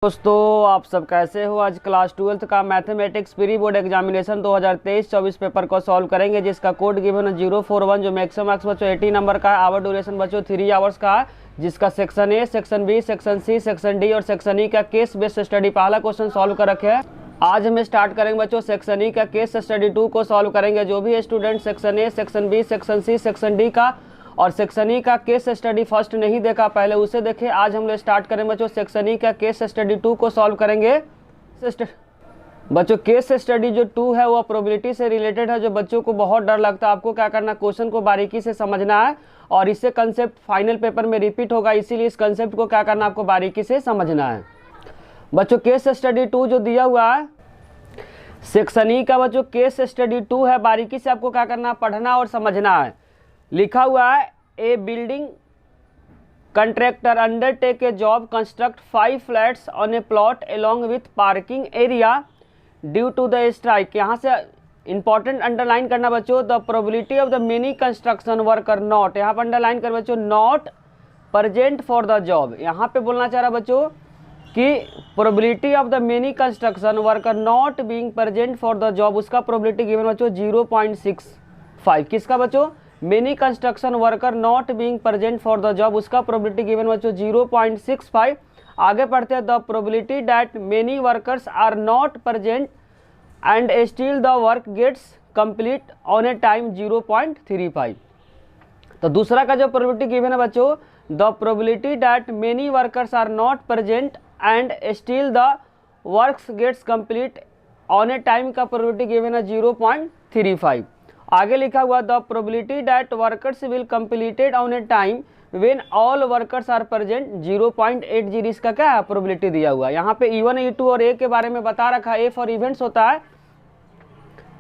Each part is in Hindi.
दोस्तों आप सब कैसे हो। आज क्लास 12th का mathematics pre board examination 2023-24 paper को सॉल्व करेंगे, जिसका कोड गिवन है 041, जो मैक्सिमम मार्क्स बच्चों 80 नंबर का है। आवर ड्यूरेशन बच्चों 3 आवर्स का है, जिसका section A, section B, section C, section D और सेक्शन ई का केस बेस्ड स्टडी पहला क्वेश्चन सॉल्व कर रखे हैं। आज हम स्टार्ट करेंगे बच्चों सेक्शन ई का केस स्टडी 2 को सॉल्व करेंगे। जो भी student section A, section B, section C, section D का और सेक्शन ई का केस स्टडी फर्स्ट नहीं देखा पहले उसे देखे। आज हम लोग स्टार्ट करेंगे बच्चों सेक्शन ई का केस स्टडी 2 को सॉल्व करेंगे। बच्चों केस स्टडी जो 2 है वो प्रोबेबिलिटी से रिलेटेड है, जो बच्चों को बहुत डर लगता है। आपको क्या करना, क्वेश्चन को बारीकी से समझना है और इससे कंसेप्ट फाइनल पेपर में रिपीट होगा, इसीलिए इस कंसेप्ट को क्या करना आपको बारीकी से समझना है। बच्चों केस स्टडी 2 जो दिया हुआ है सेक्शन ई का, बच्चों केस स्टडी 2 है, बारीकी से आपको क्या करना, पढ़ना और समझना है। लिखा हुआ है a building contractor undertake a job construct 5 flats on a plot along with parking area due to the strike. यहाँ से इंपॉर्टेंट अंडरलाइन करना बच्चों, the probability of the many construction worker not, यहाँ पर अंडरलाइन कर बच्चों not present for the job. यहाँ पे बोलना चाह रहा बच्चों कि probability of the many construction worker not being present for the job, उसका प्रोबेबिलिटी गिवन बच्चों 0.65। किसका बच्चों, many construction worker not being present for the job, उसका प्रोबेबिलिटी गिवन बच्चों 0.65। आगे पढ़ते हैं, the probability that many workers are not present and still the work gets complete on a time 0.35। तो दूसरा का जो प्रोबेबिलिटी गिवन है बच्चों, the probability that many workers are not present and still the works gets complete on a time का प्रोबेबिलिटी गिवन है 0.35। आगे लिखा हुआ the probability that workers will completed on a time when all workers are present 0.80। इसका क्या है प्रोबेबिलिटी दिया हुआ है। यहाँ पे E1, E2 और ए के बारे में बता रखा है। ए फॉर इवेंट्स होता है,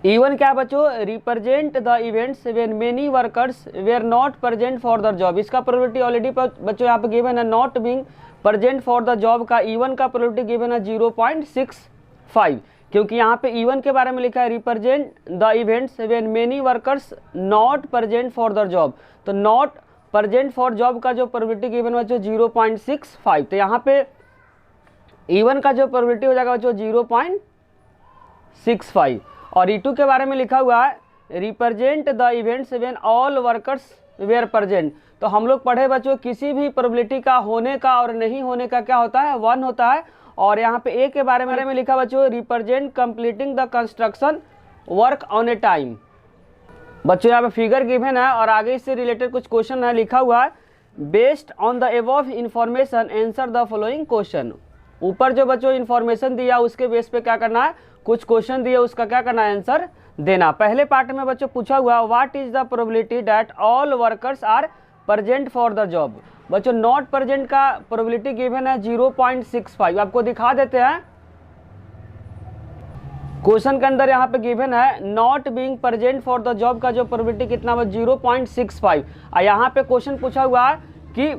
E1 क्या बच्चों, represent the events when many workers were not present for the job. इसका प्रोबेबिलिटी ऑलरेडी बच्चों यहाँ पे गिवन है, not being present for the job का E1 का प्रोबेबिलिटी गिवन है 0.65, क्योंकि यहाँ पे E1 के बारे में लिखा है represent the events when many workers not present for the job. तो नॉट प्रेजेंट फॉर जॉब का जो प्रोबेबिलिटी गिवन बच्चों 0.65। तो यहाँ पे E1 का जो प्रोबेबिलिटी हो जाएगा बच्चों 0.65 और E2 के बारे में लिखा हुआ है represent the events when all workers were present. तो हम लोग पढ़े बच्चों किसी भी प्रोबेबिलिटी का होने का और नहीं होने का क्या होता है, 1 होता है। और यहाँ पे ए के बारे में लिखा बच्चों represent completing the construction work on a time. बच्चों यहाँ पे फिगर गिवन है और आगे इससे रिलेटेड कुछ क्वेश्चन है। लिखा हुआ है based on the above information answer the following question. ऊपर जो बच्चों इंफॉर्मेशन दिया उसके बेस पे क्या करना है, कुछ क्वेश्चन दिया उसका क्या करना है, आंसर देना। पहले पार्ट में बच्चों पूछा हुआ what is the probability that all workers are present for the job. बच्चों नॉट प्रेजेंट का प्रोबेबिलिटी गिवन है 0.65। आपको दिखा देते हैं, क्वेश्चन के अंदर यहाँ पे गिवन है not being present for the job का जो प्रोबेबिलिटी कितना है 0.65। और यहाँ पे क्वेश्चन पूछा हुआ है कि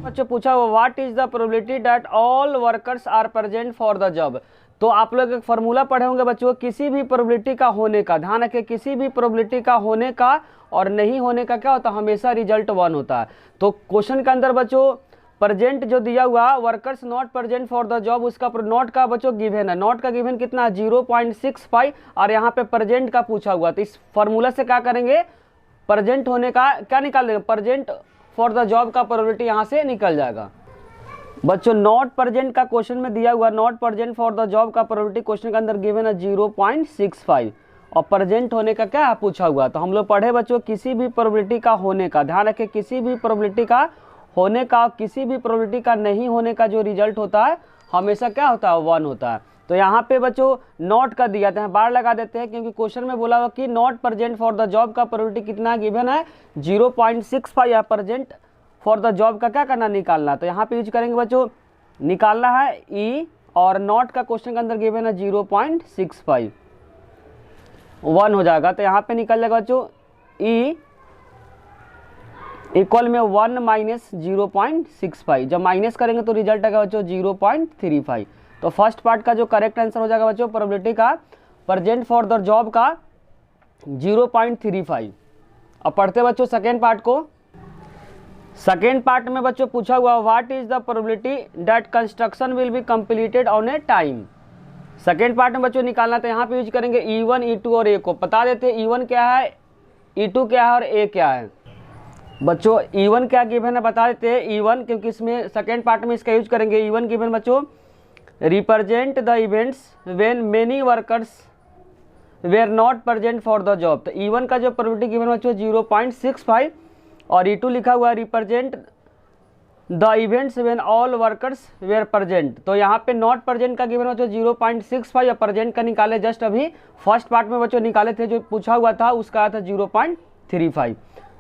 बच्चों पूछा हुआ what is the probability that all workers are present for the job. तो आप लोग एक फॉर्मूला पढ़े होंगे बच्चों, किसी भी प्रोबेबिलिटी का होने का, ध्यान रखें किसी भी प्रोबेबिलिटी का होने का और नहीं होने का क्या होता है, हमेशा रिजल्ट 1 होता है। तो क्वेश्चन के अंदर बच्चों प्रेजेंट जो दिया हुआ workers not present for the job, उसका नॉट का बच्चों गिवन है, नॉट का गिवन कितना है 0.65 और यहाँ पे प्रेजेंट का पूछा हुआ। तो इस फॉर्मूला से क्या करेंगे, प्रेजेंट होने का क्या निकाल देंगे, प्रेजेंट फॉर द जॉब का प्रोबेबिलिटी यहाँ से निकल जाएगा। बच्चों नॉट प्रेजेंट का क्वेश्चन में दिया हुआ not present for the job का प्रोबेबिलिटी क्वेश्चन के अंदर गिवन है 0.65 और प्रेजेंट होने का क्या पूछा हुआ। तो हम लोग पढ़े बच्चों किसी भी प्रोबेबिलिटी का होने का, ध्यान रखें किसी भी प्रोबेबिलिटी का होने का, किसी भी प्रोबेबिलिटी का नहीं होने का जो रिजल्ट होता है हमेशा क्या होता है, 1 होता है। तो यहाँ पे बच्चों नॉट का दिया था, बार लगा देते हैं क्योंकि क्वेश्चन में बोला हुआ कि not present for the job का प्रोबेबिलिटी कितना गिवन है 0.65 या प्रेजेंट फॉर द जॉब का क्या करना, निकालना। तो यहाँ पे यूज करेंगे बच्चों, निकालना है ई और नॉट का क्वेश्चन के अंदर गिवन है 0.65, 1 हो जाएगा। तो यहाँ पे निकल जाएगा बच्चों ई इक्वल में 1 माइनस 0.65, जब माइनस करेंगे तो रिजल्ट आएगा बच्चों 0.35। तो फर्स्ट पार्ट का जो करेक्ट आंसर हो जाएगा बच्चों प्रोबेबिलिटी का प्रेजेंट फॉर द जॉब का 0.35। अब पढ़ते बच्चों सेकेंड पार्ट को। सेकेंड पार्ट में बच्चों पूछा हुआ what is the probability that construction will be completed on a time. Second part में बच्चों निकालना, तो यहाँ पे यूज करेंगे E1 E2 और A को। बता देते हैं E1 क्या है, E2 क्या है और A क्या है। बच्चों E1 क्या गिवन है बता देते हैं। E1 क्योंकि इसमें सेकेंड पार्ट में इसका यूज करेंगे। E1 गिवन बच्चों represent the events when many workers were not present for the job. तो E1 का जो प्रोबेबिलिटी गिवन बच्चों 0.65 और E2 लिखा हुआ है represent the events when all workers were present. तो यहाँ पे नॉट प्रेजेंट का गिवन बच्चों 0.65 या प्रेजेंट का निकाले जस्ट अभी फर्स्ट पार्ट में बच्चों निकाले थे, जो पूछा हुआ था उसका आया था 0.35।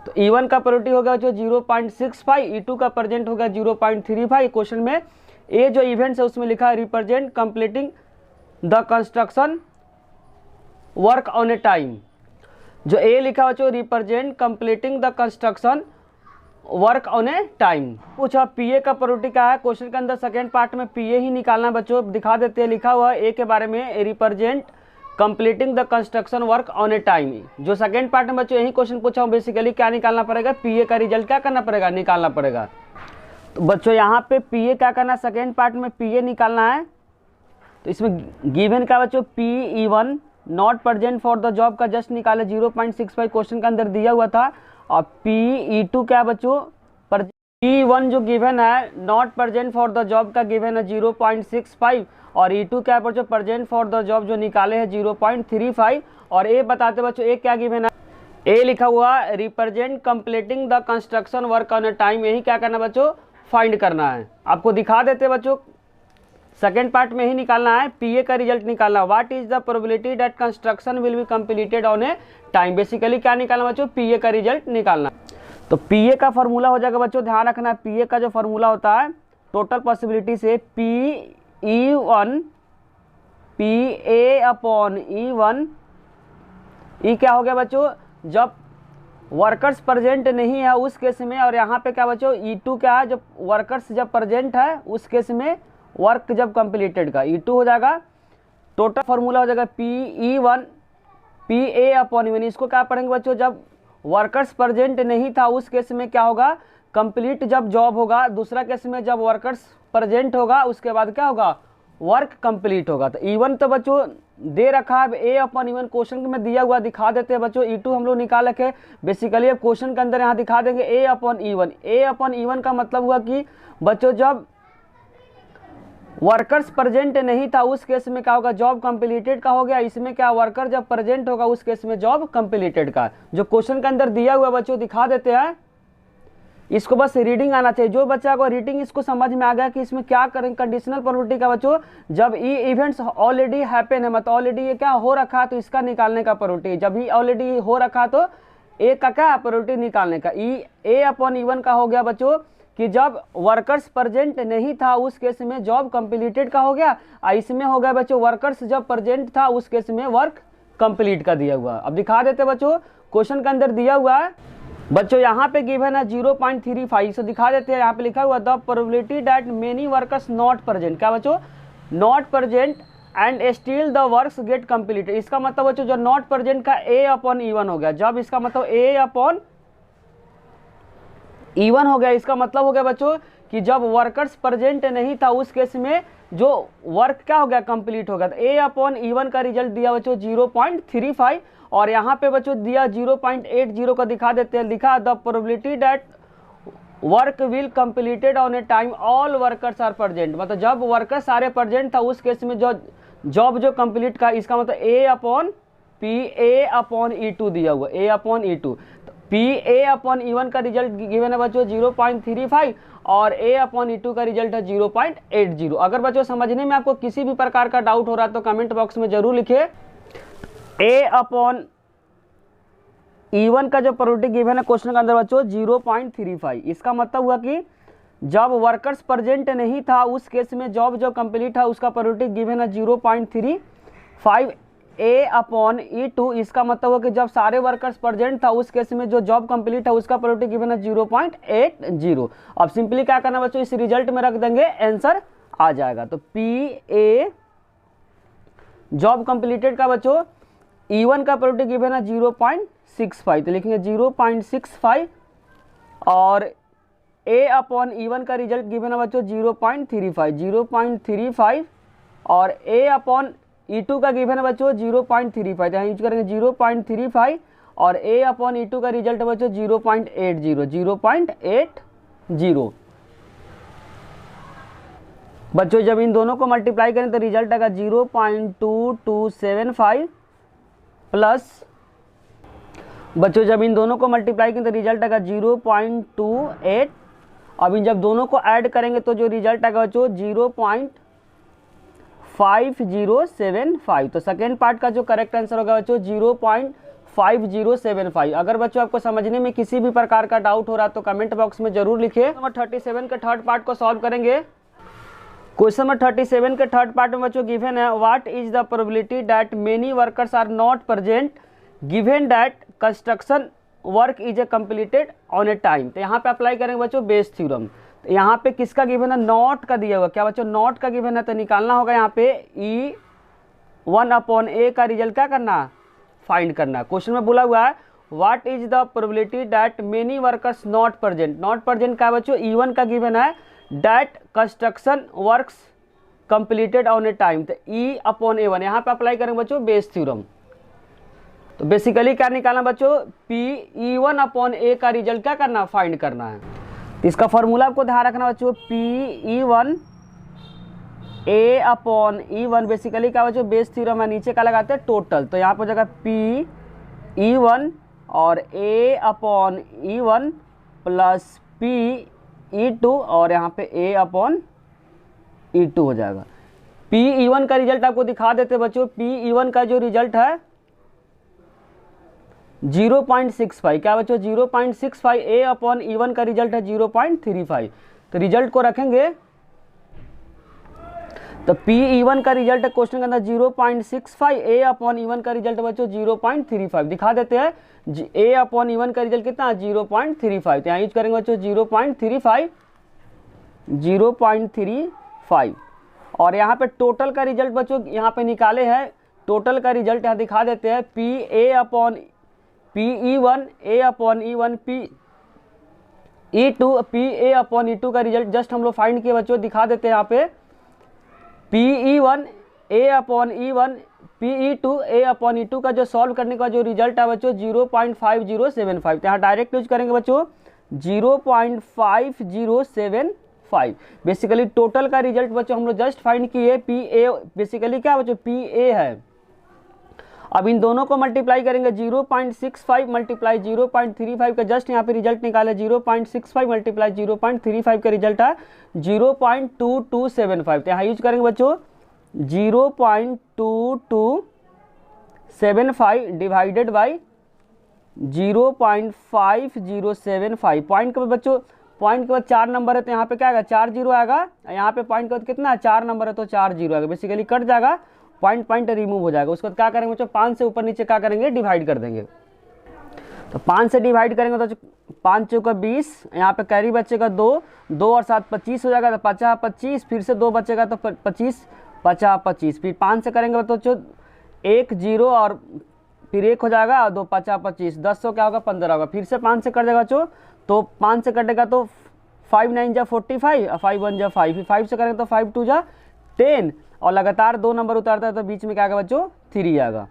तो E1 का प्रोबेबिलिटी होगा जो 0.65, E2 का प्रेजेंट होगा 0.35। क्वेश्चन में ए जो इवेंट्स है उसमें लिखा है represent completing the construction work on a time. जो ए लिखा हुआ जो represent completing the construction work on a time. पूछा पीए का प्रोबेबिलिटी क्या है। क्वेश्चन के अंदर सेकेंड पार्ट में पीए ही निकालना है बच्चों। दिखा देते हैं, लिखा हुआ है ए के बारे में represent completing the construction work on a time. जो सेकेंड पार्ट में बच्चों यही क्वेश्चन पूछा हूँ, बेसिकली क्या निकालना पड़ेगा, पीए का रिजल्ट क्या करना पड़ेगा, निकालना पड़ेगा। तो बच्चों यहाँ पे पीए क्या करना है, सेकेंड पार्ट में पीए निकालना है। तो इसमें गिवन का बच्चों PE1 not present for the job का जस्ट निकाले 0.65 क्वेश्चन के अंदर दिया हुआ था। और PE2 क्या बच्चों, PE1 जो गिवन है not present for the job का गिवन है 0.65 और E2 क्या बच्चों प्रेजेंट फॉर द जॉब जो निकाले हैं 0.35। और ए बताते बच्चों ए क्या गिवन है, ए लिखा हुआ represent completing the construction work on a time. यही क्या करना बच्चों, फाइंड करना है। आपको दिखा देते बच्चों सेकेंड पार्ट में ही निकालना है, पीए का रिजल्ट निकालना। What is the probability that construction will be completed on a time. Basically क्या निकालना बच्चों, पीए का रिजल्ट निकालना। तो पीए का फॉर्मूला हो जाएगा बच्चों, ध्यान रखना है पीए का जो फॉर्मूला होता है टोटल पॉसिबिलिटी से PE1 PA/E1। ई क्या हो गया बच्चों, जब वर्कर्स प्रेजेंट नहीं है उस केस में। और यहाँ पे क्या बच्चों E2 क्या है, जब वर्कर्स जब प्रेजेंट है उस केस में वर्क जब कंप्लीटेड का E2 हो जाएगा। टोटल फॉर्मूला हो जाएगा PE1 PA/E1। इसको क्या पढ़ेंगे बच्चों, जब वर्कर्स प्रेजेंट नहीं था उस केस में क्या होगा, कंप्लीट जब जॉब होगा। दूसरा केस में जब वर्कर्स प्रेजेंट होगा उसके बाद क्या होगा, वर्क कंप्लीट होगा। तो E1 तो बच्चों दे रखा है, A/E1 क्वेश्चन में दिया हुआ, दिखा देते हैं बच्चों। E2 हम लोग निकाल रखे बेसिकली, अब क्वेश्चन के अंदर यहाँ दिखा देंगे A/E1। A/E1 का मतलब हुआ कि बच्चों जब वर्कर्स प्रेजेंट नहीं था उस केस में क्या होगा, जॉब कंप्लीटेड का हो गया। इसमें क्या वर्कर जब प्रेजेंट होगा उस केस में जॉब कंप्लीटेड का। जो क्वेश्चन के अंदर दिया हुआ बच्चों दिखा देते हैं, इसको बस रीडिंग आना चाहिए। जो बच्चा को रीडिंग इसको समझ में आ गया कि इसमें क्या करें, कंडीशनल प्रोबेबिलिटी का बच्चों जब ई इवेंट्स ऑलरेडी हैपन है, मतलब ऑलरेडी ये क्या हो रखा है तो इसका निकालने का प्रोबेबिलिटी। जब ही ऑलरेडी हो रखा तो ए का क्या प्रोबेबिलिटी निकालने का। A/E1 का हो गया बच्चों कि जब वर्कर्स प्रेजेंट नहीं था उस केस में जॉब कंप्लीटेड का हो गया। इसमें हो गया बच्चों वर्कर्स जब प्रेजेंट था उस केस में वर्क कंप्लीट का दिया हुआ। अब दिखा देते बच्चों, क्वेश्चन के अंदर दिया हुआ है बच्चों, यहाँ पे गिवन है 0.35। सो दिखा देते हैं, यहाँ पे लिखा हुआ the probability that many workers not present, क्या बच्चों not present and still the works gate completed. इसका मतलब बच्चों जो नॉट प्रेजेंट का A/E1 हो गया। जब इसका मतलब A/E1 हो गया, इसका मतलब हो गया बच्चों कि जब वर्कर्स प्रेजेंट नहीं था उस केस में जो वर्क क्या हो गया, कंप्लीट हो गया। तो A/E1 का रिजल्ट दिया बच्चों 0.35 और यहाँ पे बच्चों दिया 0.80 का दिखा देते हैं। लिखा the probability that work will completed on a time all workers are present. मतलब जब वर्कर्स सारे प्रेजेंट था उस केस में जो जॉब जो कंप्लीट का, इसका मतलब A/PA/E2 दिया हुआ, A/E2। PA/E1 का रिजल्ट गिवन है बच्चों 0.35 और A/E2 का रिजल्ट है 0.80। अगर बच्चों समझने में आपको किसी भी प्रकार का डाउट हो रहा है तो कमेंट बॉक्स में जरूर लिखिए। A/E1 का जो प्रोबेबिलिटी गिवन है क्वेश्चन के अंदर बच्चों 0.35। इसका मतलब हुआ कि जब वर्कर्स प्रेजेंट नहीं था उस केस में जॉब जो कंप्लीट है उसका प्रोबेबिलिटी गिवन है 0.35 A/E2। इसका मतलब हुआ कि जब सारे वर्कर्स प्रेजेंट था उस केस में जो जॉब कंप्लीट है उसका प्रोबेबिलिटी गिवन है 0.80। अब सिंपली क्या करना बच्चों, इस रिजल्ट में रख देंगे, आंसर आ जाएगा। तो PA जॉब कंप्लीटेड का बच्चों E1 का प्रोबेबिलिटी गिवन है 0.65, तो लिखेंगे 0.65 और ए अपॉन E1 का रिजल्ट गिवन है बच्चों 0.35 और ए अपॉन E2 का गिवन है बच्चों 0.35, यहाँ यूज करेंगे 0.35 और ए अपॉन E2 का रिजल्ट है बच्चों 0.80 बच्चों। जब इन दोनों को मल्टीप्लाई करें तो रिजल्ट आएगा 0.2275 प्लस, बच्चों जब इन दोनों को मल्टीप्लाई करें तो रिजल्ट आएगा 0.28। अब इन जब दोनों को ऐड करेंगे तो जो रिजल्ट आएगा बच्चों 0.5075। तो सेकेंड पार्ट का जो करेक्ट आंसर होगा बच्चों 0.5075। अगर बच्चों आपको समझने में किसी भी प्रकार का डाउट हो रहा तो कमेंट बॉक्स में जरूर लिखिए। नंबर 37 के थर्ड पार्ट को सॉल्व करेंगे। क्वेश्चन नंबर 37 के थर्ड पार्ट में बच्चों गिवन है what is the probability that many workers are not present given that construction work is a completed on a time. तो यहाँ पे अप्लाई करेंगे बच्चों बेस थ्योरम। तो यहाँ पे किसका गिवन है, नॉट का दिया हुआ। क्या बच्चों नॉट का गिवन है तो निकालना होगा यहाँ पे E1 अपॉन ए का रिजल्ट क्या करना, फाइंड करना। क्वेश्चन में बोला हुआ है what is the probability that many workers not present. Not present का बच्चों E1 का गिवन है that construction works completed on a time. तो E अपॉन A1 यहाँ पे अप्लाई करेंगे बच्चों बेस थ्योरम। तो बेसिकली क्या निकालना बच्चों, E1 अपॉन ए का रिजल्ट क्या करना, फाइंड करना है। तो इसका फॉर्मूला आपको ध्यान रखना बच्चों, PE1 ए अपॉन E1 बेसिकली क्या बच्चों बेस थ्योरम है, नीचे का लगाते हैं टोटल। तो यहाँ पर जगह PE1 और A upon E1 plus PE2 और यहाँ पे A अपॉन E2 हो जाएगा। PE1 का रिजल्ट आपको दिखा देते बच्चों। PE1 का जो रिजल्ट है 0.65। क्या बच्चों 0.65। A अपॉन E1 का रिजल्ट है 0.35। तो रिजल्ट को रखेंगे तो PE1 का रिजल्ट है क्वेश्चन के अंदर 0.65। A अपॉन E1 का रिजल्ट बच्चों 0.35 दिखा देते हैं। A अपॉन E1 का रिजल्ट कितना 0.35। तो यहाँ यूज करेंगे बच्चों 0.35 और यहाँ पे टोटल का रिजल्ट बच्चों यहाँ पे निकाले हैं। टोटल का रिजल्ट यहाँ दिखा देते हैं PE1 A upon E1 PE2 PA upon E2 का रिजल्ट जस्ट हम लोग फाइंड किए बच्चों, दिखा देते हैं यहाँ पे PE1 A upon E1 PE2 A upon E2 का जो सॉल्व करने का जो रिजल्ट है बच्चों 0.5075। यहाँ डायरेक्ट यूज करेंगे बच्चों 0.5075। बेसिकली टोटल का रिजल्ट बच्चों हम लोग जस्ट फाइंड किए PA बेसिकली क्या बच्चों PA है। अब इन दोनों को मल्टीप्लाई करेंगे 0.65 मल्टीप्लाई 0.35 का जस्ट यहाँ पे रिजल्ट निकाले 0.65 मल्टीप्लाई 0.35 का रिजल्ट है 0.2275। तो यहाँ यूज करेंगे बच्चों 0.2275 डिवाइडेड बाई 0.5075। पॉइंट के बाद बच्चों पॉइंट के बाद 4 नंबर है तो यहाँ पे क्या आएगा 4 जीरो आएगा। यहाँ पे पॉइंट के बाद कितना है 4 नंबर है तो 4 जीरो आएगा। बेसिकली कट जाएगा, पॉइंट रिमूव हो जाएगा। उसके बाद क्या करेंगे बच्चों 5 से ऊपर नीचे क्या करेंगे डिवाइड कर देंगे। तो 5 से डिवाइड करेंगे तो 5 चौका 20, यहाँ पे कैरी बचेगा 2 और 7 25 हो जाएगा। तो 50 25 फिर से 2 बचेगा तो 25 50 25 फिर 5 से करेंगे तो 1 0 और फिर 1 हो जाएगा और 2 50 25 10 क्या होगा 15 होगा। फिर से 5 से कट जाएगा बच्चों तो 5 से कटेगा तो 5 9 जा 45 और 5 1 जा 5 फिर 5 से करेंगे तो 5 2 जा 10 और लगातार 2 नंबर उतारता है तो बीच में क्या आएगा बच्चों 3 आएगा।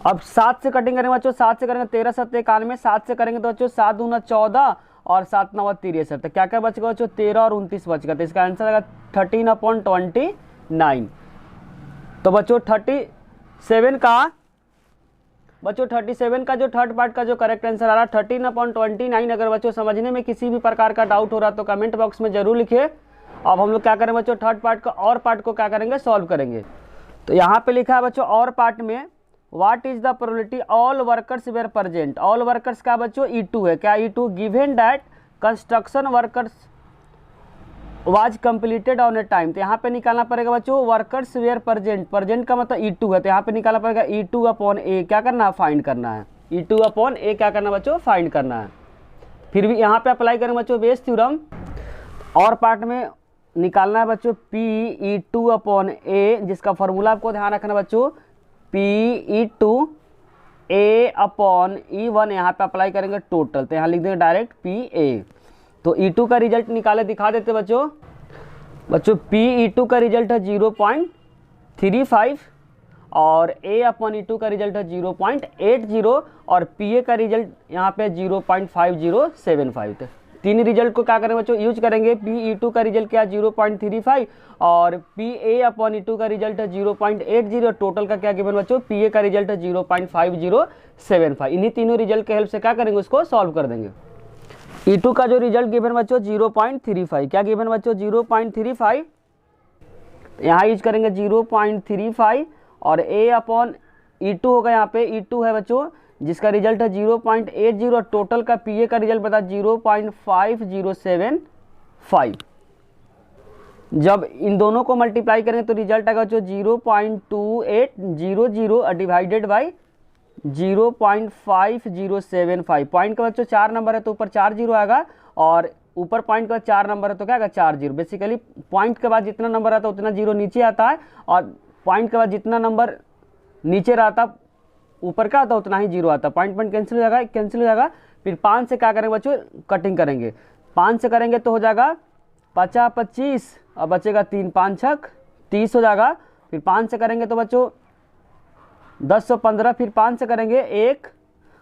अब 7 से कटिंग करेंगे बच्चों 7 से करेंगे 13 7 91, 7 से करेंगे तो बच्चों 7 दूना 14 और 7 9 63। तो क्या क्या बचेगा बच्चों 13 और 29 बचेगा। तो इसका आंसर आएगा 13/29। तो बच्चों 37 का जो थर्ड पार्ट का जो करेक्ट आंसर आ रहा है 13/29। अगर बच्चों समझने में किसी भी प्रकार का डाउट हो रहा तो कमेंट बॉक्स में जरूर लिखिए। अब हम लोग क्या करेंगे बच्चों थर्ड पार्ट का और पार्ट को क्या करेंगे सॉल्व करेंगे। तो यहाँ पे लिखा है बच्चों और पार्ट में what is the probability all workers were present. All workers का बच्चों E2 है। क्या E2 given that construction workers was completed on a time. तो यहाँ पे निकालना पड़ेगा बच्चों वर्कर्स वेयर प्रेजेंट का मतलब E2 है। तो यहाँ पे निकालना पड़ेगा E2 अपॉन ए क्या करना है फाइंड करना है। E2 अपॉन ए क्या करना बच्चों फाइंड करना है। फिर भी यहाँ पे अप्लाई करेंगे बच्चों बेस थ्योरम। और पार्ट में निकालना है बच्चों PE2 अपॉन ए जिसका फॉर्मूला आपको ध्यान रखना बच्चों PE2 ए अपॉन E1 यहाँ पे अप्लाई करेंगे टोटल, तो यहाँ लिख देंगे डायरेक्ट PA। तो E2 का रिजल्ट निकाले दिखा देते बच्चों। PE2 का रिजल्ट है 0.35 और A अपॉन E2 का रिजल्ट है 0.80 और PA का रिजल्ट यहाँ पे 0.5075 थे। तीन रिजल्ट को क्या करेंगे बच्चों, यूज करेंगे। PE2 का रिजल्ट क्या 0.35 और PA अपॉन E2 का रिजल्ट है 0.80, टोटल का क्या गिवन बच्चों, PA का रिजल्ट है 0.5075। इन्हीं तीनों रिजल्ट के हेल्प से क्या करेंगे, उसको सॉल्व कर देंगे। E2 का जो रिजल्ट गिवन बच्चों 0.35, क्या गिवन बच्चों 0.35, यहाँ यूज करेंगे 0.35 और A अपॉन E2 होगा, यहाँ पे E2 है बच्चों जिसका रिजल्ट है 0.80 और टोटल का PA का रिजल्ट बता 0.5075। जब इन दोनों को मल्टीप्लाई करेंगे तो रिजल्ट आएगा जो 0.2800 डिवाइडेड बाई 0.5075। पॉइंट का बच्चों 4 नंबर है तो ऊपर 4 जीरो आएगा और ऊपर पॉइंट का 4 नंबर है तो क्या आएगा 4 जीरो। बेसिकली पॉइंट के बाद जितना नंबर आता है उतना जीरो नीचे आता है और पॉइंट के बाद जितना नंबर नीचे रहता ऊपर का आता उतना ही जीरो आता। पॉइंट पॉइंट कैंसिल हो जाएगा, कैंसिल हो जाएगा। फिर 5 से क्या करेंगे बच्चों, कटिंग करेंगे। 5 से करेंगे तो हो जाएगा 50 25 और बचेगा 3 5 6 30 हो जाएगा। फिर 5 से करेंगे तो बच्चों 10 15, फिर 5 से करेंगे 1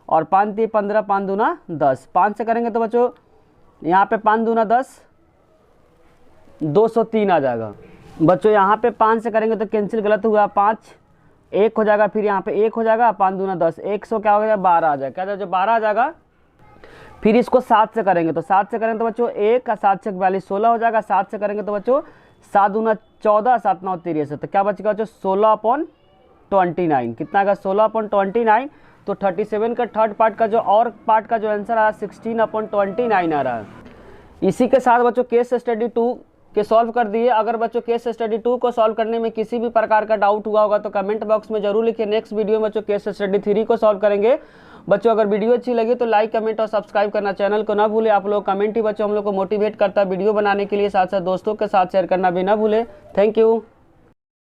और 5 3 15, 5 दूना 10। 5 से करेंगे तो बच्चों यहाँ पे 5 दूना 10, 203 आ जाएगा बच्चों। यहाँ पे 5 से करेंगे तो कैंसिल गलत हुआ, 5 1 हो जाएगा, फिर यहाँ पे 1 हो जाएगा, 5 दूना 10, 100 क्या हो गया 12 आ जाएगा। क्या जो 12 आ जाएगा। फिर इसको 7 से करेंगे तो 7 से करेंगे तो बच्चों 1 7 से 42 16 हो जाएगा। 7 से करेंगे तो बच्चों 7 दूना 14 7 9 63, तो क्या बचेगा बच्चों 16/29। कितना आएगा 16/29। तो 37 का थर्ड पार्ट का जो और पार्ट का जो आंसर आ रहा है 16/29 आ रहा है। इसी के साथ बच्चों केस स्टडी 2 के सॉल्व कर दिए। अगर बच्चों केस स्टडी 2 को सॉल्व करने में किसी भी प्रकार का डाउट हुआ होगा तो कमेंट बॉक्स में जरूर लिखिए। नेक्स्ट वीडियो में बच्चों केस स्टडी 3 को सॉल्व करेंगे। बच्चों अगर वीडियो अच्छी लगी तो लाइक कमेंट और सब्सक्राइब करना चैनल को ना भूले। आप लोग कमेंट ही बच्चों हम लोग को मोटिवेट करता है वीडियो बनाने के लिए, साथ साथ दोस्तों के साथ शेयर करना भी ना भूले। Thank you.